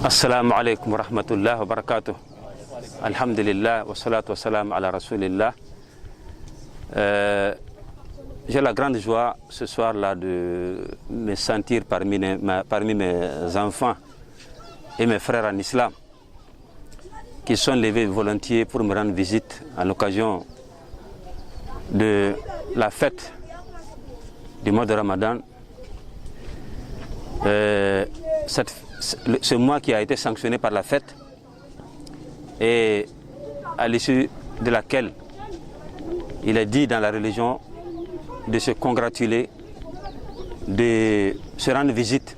Assalamu alaikum wa rahmatullahi wa barakatuh. Alhamdulillah wa salatu wa salam ala rasulillah. J'ai la grande joie ce soir-là de me sentir parmi mes enfants et mes frères en islam qui sont levés volontiers pour me rendre visite à l'occasion de la fête du mois de Ramadan. Ce mois qui a été sanctionné par la fête et à l'issue de laquelle il est dit dans la religion de se congratuler, de se rendre visite.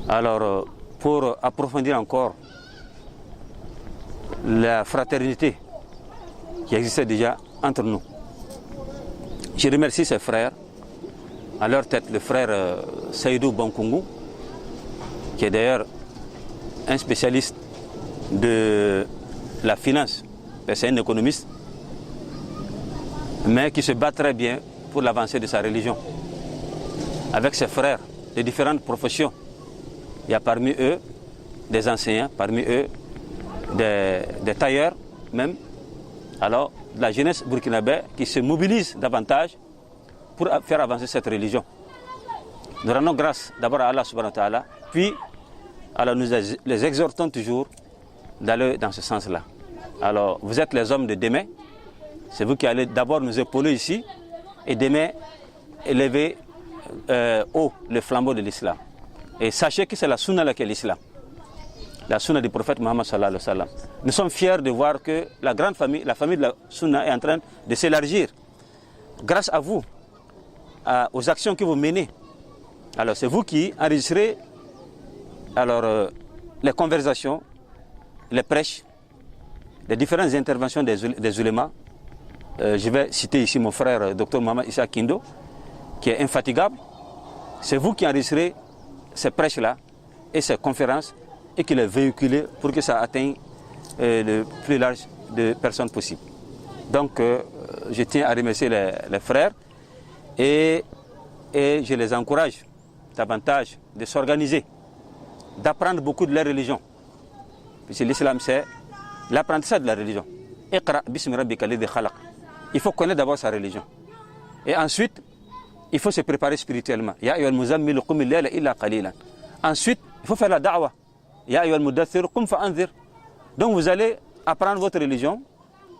Alors, pour approfondir encore la fraternité qui existait déjà entre nous, je remercie ses frères, à leur tête le frère Seydou Bankungu, qui est d'ailleurs un spécialiste de la finance, c'est un économiste, mais qui se bat très bien pour l'avancée de sa religion. Avec ses frères de différentes professions, il y a parmi eux des enseignants, parmi eux des tailleurs même, alors de la jeunesse burkinabé qui se mobilise davantage pour faire avancer cette religion. Nous rendons grâce d'abord à Allah subhanahu wa ta'ala, puis alors nous les exhortons toujours d'aller dans ce sens-là. Alors vous êtes les hommes de demain, c'est vous qui allez d'abord nous épauler ici et demain élever haut le flambeau de l'islam. Et sachez que c'est la sunna qui est l'islam, la sunna du prophète Mohammed sallallahu alayhi wa sallam. Nous sommes fiers de voir que la grande famille, la famille de la sunna est en train de s'élargir grâce à vous, aux actions que vous menez. Alors c'est vous qui enregistrez les conversations, les prêches, les différentes interventions des ulémas. Je vais citer ici mon frère Dr Mohamed Issa Kindo, qui est infatigable. C'est vous qui enregistrez ces prêches-là et ces conférences et qui les véhiculez pour que ça atteigne le plus large de personnes possible. Donc je tiens à remercier les frères et je les encourage davantage de s'organiser, d'apprendre beaucoup de leur religion. Puisque l'islam c'est l'apprentissage de la religion. Iqra bismi rabbika alladhi khalaq. Il faut connaître d'abord sa religion. Et ensuite, il faut se préparer spirituellement. Ya ayyuhal muzammil qum al-layla illa qalilan. Ensuite, il faut faire la da'wa. Ya ayyuhal mudaththir qum fa'anzir. Donc vous allez apprendre votre religion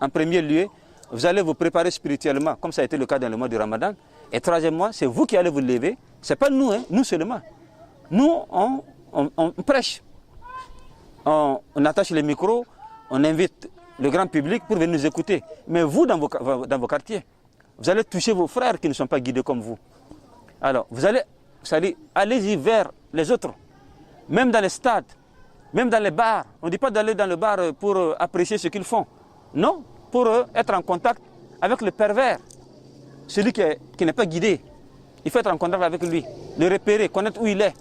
en premier lieu. Vous allez vous préparer spirituellement, comme ça a été le cas dans le mois du Ramadan. Et troisièmement, c'est vous qui allez vous lever. Ce n'est pas nous, nous seulement. Nous, on prêche. On attache les micros, on invite le grand public pour venir nous écouter. Mais vous, dans vos quartiers, vous allez toucher vos frères qui ne sont pas guidés comme vous. Alors, allez-y vers les autres. Même dans les stades, même dans les bars. On ne dit pas d'aller dans le bar pour apprécier ce qu'ils font. Non, pour être en contact avec le pervers. Celui qui n'est pas guidé. Il faut être en contact avec lui, le repérer, connaître où il est,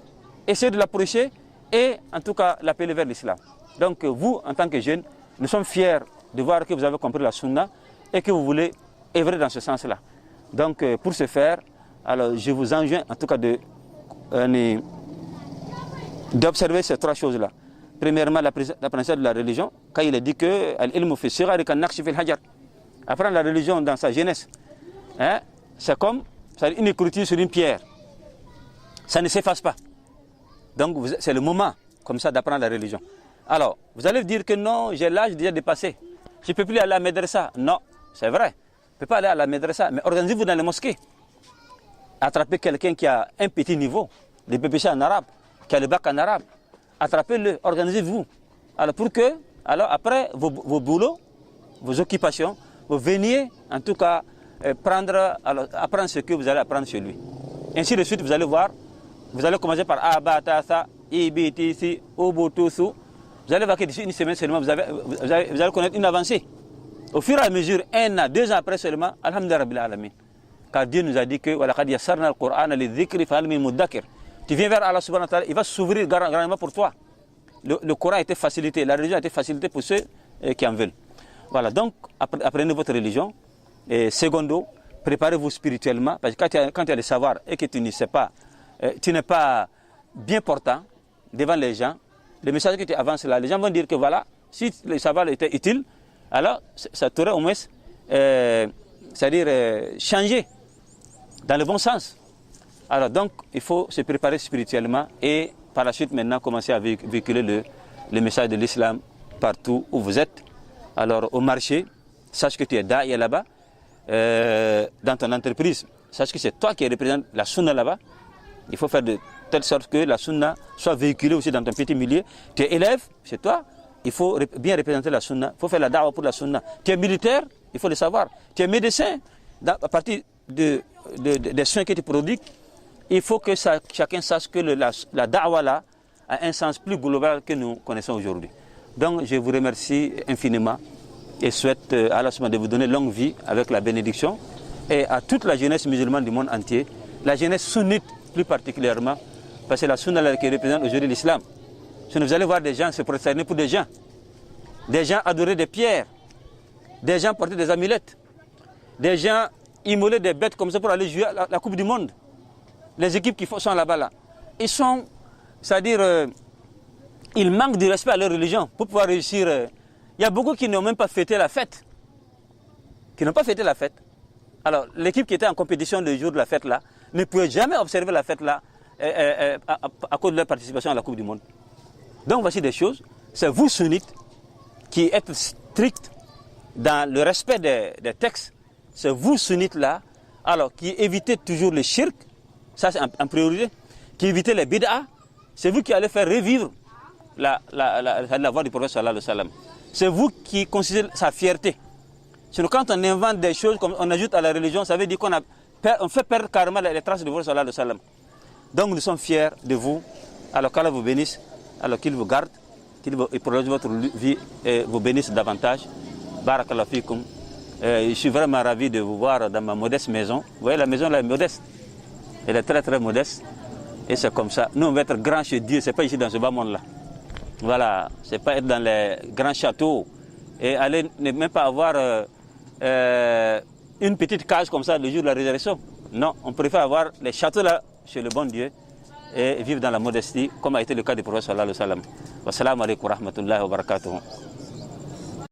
essayer de l'approcher et en tout cas l'appeler vers l'islam. Donc vous, en tant que jeunes, nous sommes fiers de voir que vous avez compris la sunna et que vous voulez œuvrer dans ce sens-là. Donc pour ce faire, alors, je vous enjoins en tout cas d'observer ces trois choses-là. Premièrement, l'apprentissage de la religion, quand il est dit que apprendre la religion dans sa jeunesse, hein, c'est comme une écriture sur une pierre. Ça ne s'efface pas. Donc c'est le moment comme ça d'apprendre la religion. Alors, vous allez dire que non, j'ai l'âge déjà dépassé. Je ne peux plus aller à la madrasa. Non, c'est vrai. Je ne peux pas aller à la madrasa. Mais organisez-vous dans les mosquées. Attrapez quelqu'un qui a un petit niveau, des PPC en arabe, qui a le bac en arabe. Attrapez-le, organisez-vous. Alors pour que, alors après vos boulots, vos occupations, vous veniez en tout cas apprendre ce que vous allez apprendre chez lui. Ainsi de suite, vous allez voir, vous allez commencer par Abatasa, Ibtisi, Obotosu. Vous allez voir que d'ici une semaine seulement, vous allez connaître une avancée. Au fur et à mesure, 1 an, 2 ans après seulement, Alhamdulillah Rabbil Alamin. Car Dieu nous a dit que tu viens vers Allah subhanahu wa ta'ala, il va s'ouvrir grandement pour toi. Le Coran a été facilité, la religion a été facilitée pour ceux qui en veulent. Voilà, donc apprenez votre religion. Et secondo, préparez-vous spirituellement, parce que quand tu as le savoir et que tu ne sais pas, tu n'es pas bien portant devant les gens, le message que tu avances là, les gens vont dire que voilà, si le savoir était utile, alors ça t'aurait au moins, c'est-à-dire changé dans le bon sens. Alors donc, il faut se préparer spirituellement et par la suite maintenant commencer à véhiculer le message de l'islam partout où vous êtes. Alors au marché, sache que tu es daïa là-bas, dans ton entreprise, sache que c'est toi qui représente la sunna là-bas. Il faut faire de telle sorte que la sunna soit véhiculée aussi dans ton petit milieu. Tu es élève, c'est toi, il faut bien représenter la sunna, il faut faire la da'wah pour la sunna. Tu es militaire, il faut le savoir. Tu es médecin, à partir des soins que tu prodigues, il faut que chacun sache que la da'wah là a un sens plus global que nous connaissons aujourd'hui. Donc je vous remercie infiniment et souhaite à Allah de vous donner longue vie avec la bénédiction et à toute la jeunesse musulmane du monde entier, la jeunesse sunnite plus particulièrement, parce que la sunna qui représente aujourd'hui l'islam. Vous allez voir des gens se prosterner pour des gens adorer des pierres, des gens porter des amulettes, des gens immoler des bêtes comme ça pour aller jouer à la Coupe du Monde. Les équipes qui sont là-bas, là, ils sont, c'est-à-dire, ils manquent du respect à leur religion pour pouvoir réussir. Il y a beaucoup qui n'ont même pas fêté la fête. Alors, l'équipe qui était en compétition le jour de la fête là, ne pouvait jamais observer la fête là à cause de leur participation à la Coupe du Monde. Donc voici des choses. C'est vous, sunnites, qui êtes stricts dans le respect des textes. C'est vous, sunnites là, alors qui évitez toujours le shirk, ça c'est en priorité, qui évitez les bid'ah. C'est vous qui allez faire revivre la voix du prophète sallallahu alayhi wa sallam. C'est vous qui considérez sa fierté. Sinon, quand on invente des choses, comme on ajoute à la religion, ça veut dire qu'on fait perdre carrément les traces du prophète sallallahu alayhi wa sallam. Donc nous sommes fiers de vous. Alors qu'Allah vous bénisse, alors qu'il vous garde, qu'il prolonge votre vie et vous bénisse davantage. Barakallahu fikum. Je suis vraiment ravi de vous voir dans ma modeste maison. Vous voyez, la maison là est modeste. Elle est très très modeste. Et c'est comme ça. Nous on veut être grands chez Dieu, c'est pas ici dans ce bas monde là. Voilà, c'est pas être dans les grands châteaux et aller ne même pas avoir une petite cage comme ça le jour de la résurrection. Non, on préfère avoir les châteaux là chez le bon Dieu et vivre dans la modestie comme a été le cas du prophète sallallahu alayhi wa sallam. Wassalamu alaikum wa rahmatullahi wa barakatuh.